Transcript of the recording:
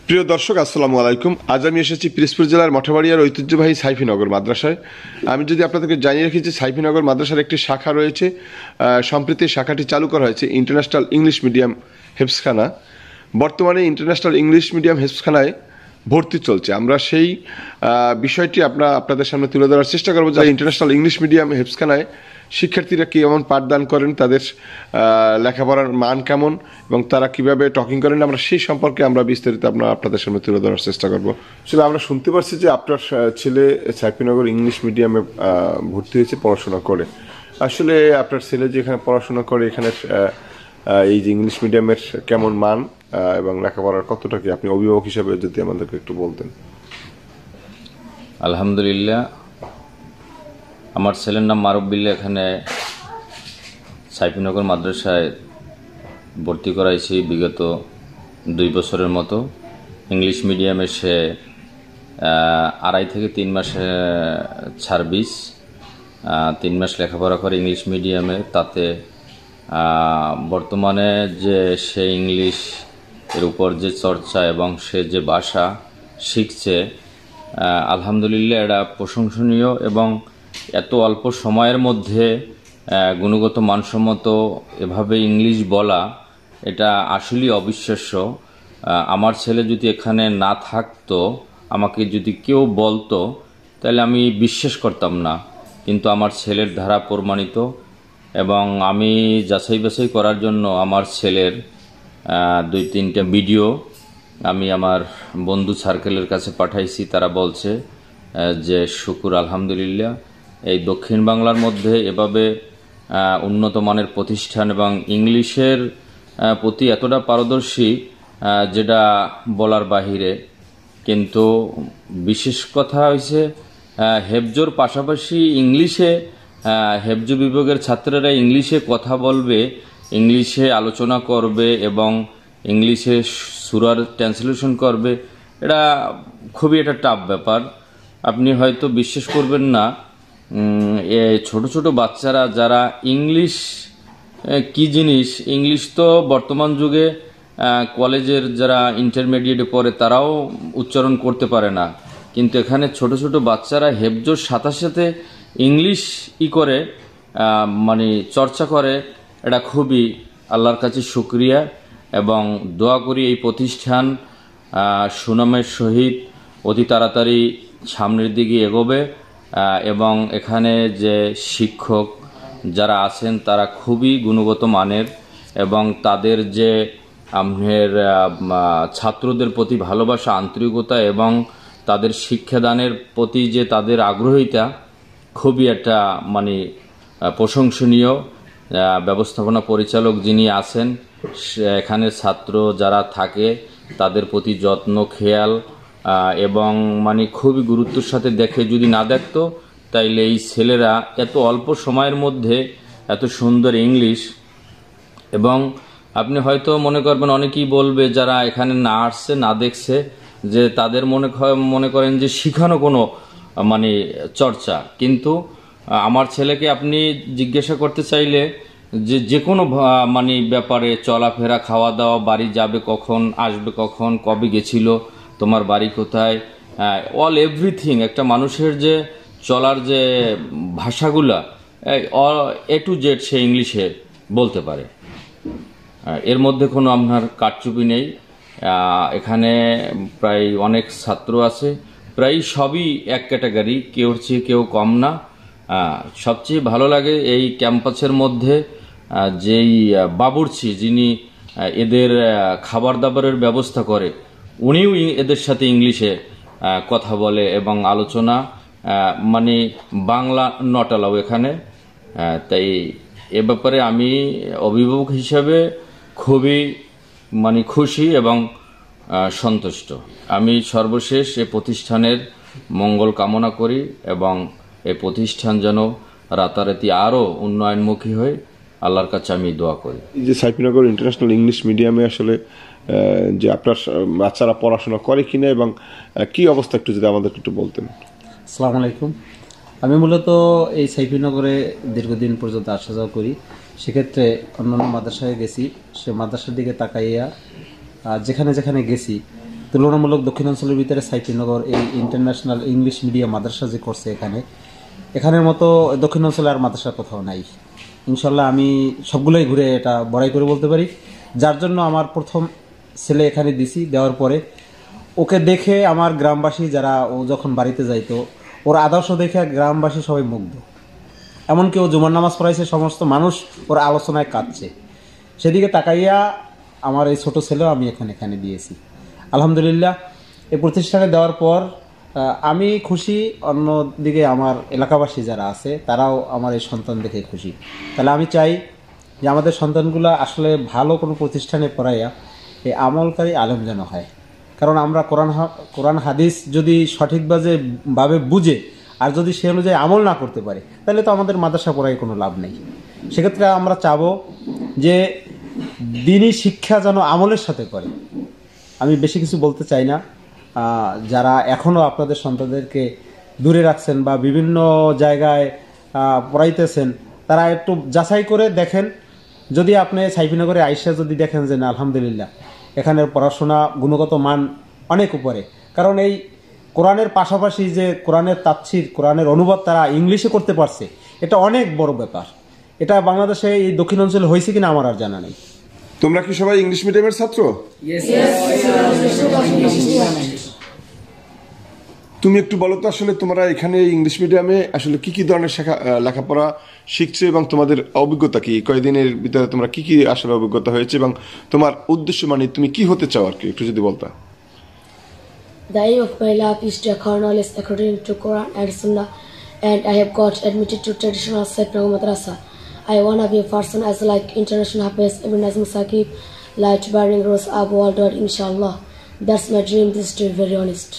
প্রিয় দর্শক, আসসালামু আলাইকুম। আজ আমি এসেছি পিরোজপুর জেলার মঠবাড়িয়ার ঐতিহ্যবাহী সাইফিনগর মাদ্রাসায়। আমি যদি আপনাদেরকে জানিয়ে রাখি যে সাইফিনগর মাদ্রাসার একটি শাখা রয়েছে, সম্প্রতি শাখাটি চালু করা হয়েছে ইন্টারন্যাশনাল ইংলিশ মিডিয়াম হেফজখানা। বর্তমানে ইন্টারন্যাশনাল ইংলিশ মিডিয়াম হেফজখানায় ভর্তি চলছে। আমরা সেই বিষয়টি আপনাদের সামনে তুলে ধরার চেষ্টা করবো যে ইন্টারন্যাশনাল ইংলিশ মিডিয়াম হেফজখানায় শিক্ষার্থীরা কেমন পাঠদান করেন, তাদের লেখাপড়ার মান কেমন এবং তারা কিভাবে টকিং করেন, আমরা সেই সম্পর্কে বিস্তারিত আপনাদের সামনে তুলে ধরার চেষ্টা করব। আসলে আমরা শুনতে পারছি যে আপনার ছেলে সাইফিনগর ইংলিশ মিডিয়ামে ভর্তি হয়েছে পড়াশোনা করে। আসলে আপনার ছেলে যে এখানে পড়াশোনা করে, এখানে এই যে ইংলিশ মিডিয়ামের কেমন মান এবং লেখাপড়ার কতটা কি, আপনি অভিভাবক হিসাবে যদি আমাদেরকে একটু বলতেন। আলহামদুলিল্লাহ, আমার ছেলের নাম মারুফ বিল্লাহ। এখানে সাইফিনগর মাদ্রাসায় ভর্তি করাইছি বিগত 2 বছরের মতো। ইংলিশ মিডিয়ামে সে 2.5 থেকে 3 মাসে সার্ভিস, 3 মাস লেখাপড়া করে ইংলিশ মিডিয়ামে। তাতে বর্তমানে যে সে ইংলিশ এর উপর যে চর্চা এবং সে যে ভাষা শিখছে, আলহামদুলিল্লাহ এটা প্রশংসনীয়। এবং এত অল্প সময়ের মধ্যে গুণগত মানসম্মত এভাবে ইংলিশ বলা, এটা আসলেই অবিশ্বাস্য। আমার ছেলে যদি এখানে না থাকতো, আমাকে যদি কেউ বলতো, তাহলে আমি বিশ্বাস করতাম না। কিন্তু আমার ছেলের দ্বারা প্রমাণিত। এবং আমি যাচাই বাছাই করার জন্য আমার ছেলের 2-3টা ভিডিও আমি আমার বন্ধু সার্কেলের কাছে পাঠাইছি। তারা বলছে যে শুকুর আলহামদুলিল্লাহ, এই দক্ষিণ বাংলার মধ্যে এভাবে উন্নত মানের প্রতিষ্ঠান এবং ইংলিশের প্রতি এতটা পারদর্শী, যেটা বলার বাহিরে। কিন্তু বিশেষ কথা হয়েছে, হেফজোর পাশাপাশি ইংলিশে হেফজো বিভাগের ছাত্ররা ইংলিশে কথা বলবে, ইংলিশে আলোচনা করবে এবং ইংলিশে সূরার ট্রান্সলেশন করবে। এটা খুবই একটা টাফ ব্যাপার। আপনি হয়তো বিশ্বাস করবেন না, ছোট ছোট বাচ্চারা যারা ইংলিশ কি জিনিস, ইংলিশ তো বর্তমান যুগে কলেজের যারা ইন্টারমিডিয়েটে পড়ে তারাও উচ্চারণ করতে পারে না। কিন্তু এখানে ছোট ছোট বাচ্চারা হেফজোর সাথে সাথে ইংলিশ করে মানে চর্চা করে। এটা খুবই আল্লাহর কাছে শুকরিয়া এবং দোয়া করি এই প্রতিষ্ঠান সুনামের সহিত অতি তাড়াতাড়ি সামনের দিকে এগোবে এবং এখানে যে শিক্ষক যারা আছেন তারা খুবই গুণগত মানের এবং তাদের যে আমাদের ছাত্রদের প্রতি ভালোবাসা, আন্তরিকতা এবং তাদের শিক্ষাদানের প্রতি যে তাদের আগ্রহিতা, খুবই একটা মানে প্রশংসনীয়। ব্যবস্থাপনা পরিচালক যিনি আছেন, এখানে ছাত্র যারা থাকে তাদের প্রতি যত্ন, খেয়াল এবং মানে খুবই গুরুত্বের সাথে দেখে। যদি না দেখতো তাইলে এই ছেলেরা এত অল্প সময়ের মধ্যে এত সুন্দর ইংলিশ। এবং আপনি হয়তো মনে করবেন, অনেকেই বলবে যারা এখানে না আসছে, না দেখছে, যে তাদের মনে করেন যে শিখানো কোনো মানে চর্চা। কিন্তু আমার ছেলেকে আপনি জিজ্ঞাসা করতে চাইলে যে কোনো মানে ব্যাপারে, চলাফেরা, খাওয়া দাওয়া, বাড়ি যাবে কখন, আসবে কখন, কবে গেছিল, তোমার বাড়ি কোথায়, অল এভরিথিং, একটা মানুষের যে চলার যে ভাষাগুলা A to Z সে ইংলিশে বলতে পারে। এর মধ্যে কোনো আপনার কারচুপি নেই। এখানে প্রায় অনেক ছাত্র আছে, প্রায় সবই এক ক্যাটাগরি, কেউ চেয়ে কেউ কম না। সবচেয়ে ভালো লাগে এই ক্যাম্পাসের মধ্যে যেই বাবুর্চি, যিনি এদের খাবার দাবারের ব্যবস্থা করে, উনিও এদের সাথে ইংলিশে কথা বলে এবং আলোচনা, মানে বাংলা নট অ্যালাউ এখানে। তাই এ ব্যাপারে আমি অভিভাবক হিসাবে খুবই মানে খুশি এবং সন্তুষ্ট। আমি সর্বশেষ এ প্রতিষ্ঠানের মঙ্গল কামনা করি এবং এই প্রতিষ্ঠান যেন রাতারাতি আরও উন্নয়নমুখী হয়, আল্লাহর কাছে আমি দোয়া করি। যে সাইফিনগর ইন্টারন্যাশনাল ইংলিশ মিডিয়ামে আসলে যে আপনার বাচ্চারা পড়াশোনা করে কিনা এবং কি অবস্থা, একটু যদি আমাদেরকে একটু বলতেন। আসসালামু আলাইকুম। আমি মূলত এই সাইফিনগরে দীর্ঘদিন পর্যন্ত আসা যাওয়া করি। সেক্ষেত্রে অন্যান্য মাদ্রাসায় গেছি, সে মাদ্রাসার দিকে তাকাইয়া যেখানে যেখানে গেছি, তো তুলনামূলক দক্ষিণাঞ্চলের ভিতরে সাইফিনগর এই ইন্টারন্যাশনাল ইংলিশ মিডিয়াম মাদ্রাসা যে করছে এখানের মতো দক্ষিণাঞ্চলে আর মাদ্রাসা কোথাও নাই। ইনশাল্লাহ আমি সবগুলোই ঘুরে এটা বড়াই করে বলতে পারি। যার জন্য আমার প্রথম ছেলে এখানে দিছি, দেওয়ার পরে ওকে দেখে আমার গ্রামবাসী যারা, ও যখন বাড়িতে যাইতো ওর আদর্শ দেখে গ্রামবাসী সবাই মুগ্ধ। এমনকি ও জুমার নামাজ পড়াইছে, সমস্ত মানুষ ওর আলোচনায় কাঁদছে। সেদিকে তাকাইয়া আমার এই ছোট ছেলেও আমি এখানে দিয়েছি। আলহামদুলিল্লাহ এই প্রতিষ্ঠানে দেওয়ার পর আমি খুশি, অন্যদিকে আমার এলাকাবাসী যারা আছে তারাও আমার এই সন্তান দেখে খুশি। তাহলে আমি চাই যে আমাদের সন্তানগুলো আসলে ভালো কোনো প্রতিষ্ঠানে পড়াইয়া এই আমলকারী আলেম যেন হয়। কারণ আমরা কোরআন হাদিস যদি সঠিকভাবে বুঝে আর যদি সে অনুযায়ী আমল না করতে পারে তাহলে তো আমাদের মাদ্রাসা পড়ায় কোনো লাভ নেই। সেক্ষেত্রে আমরা চাবো যে দিনী শিক্ষা যেন আমলের সাথে করে। আমি বেশি কিছু বলতে চাই না। যারা এখনও আপনাদের সন্তানদেরকে দূরে রাখছেন বা বিভিন্ন জায়গায় পড়াইতেছেন তারা একটু যাচাই করে দেখেন। যদি আপনি সাইফিনগরে আইসা যদি দেখেন যে না আলহামদুলিল্লাহ এখানের পড়াশোনা গুণগত মান অনেক উপরে, কারণ এই কোরআনের পাশাপাশি যে কোরআনের তাফসীর, কোরআনের অনুবাদ তারা ইংলিশে করতে পারছে, এটা অনেক বড় ব্যাপার। এটা বাংলাদেশে এই দক্ষিণ অঞ্চলে হয়েছে কিনা আমার আর জানা নেই। তোমরা কি সবাই ইংলিশ মিডিয়ামের ছাত্র? তুমি একটু বলো তো আসলে তোমরা এখানে ইংলিশ মিডিয়ামে আসলে কি কি ধরনের লেখাপড়া শিখছো এবং তোমাদের অভিজ্ঞতা কি? কয়েকদিনের ভিতরে তোমরা কি কি আসলে অভিজ্ঞতা হয়েছে এবং তোমার উদ্দেশ্য মানে তুমি কি হতে চাও আর কি একটু যদি বলতা। The aim of my life is to acquire knowledge according to Quran and Sunnah, and I have got admitted to traditional Saifinagar Madrasa. I want to be a person as like international Hafiz Ibn Nazm Saqib, light bearing rose up worldwide inshallah. That's my dream, this is to be very honest.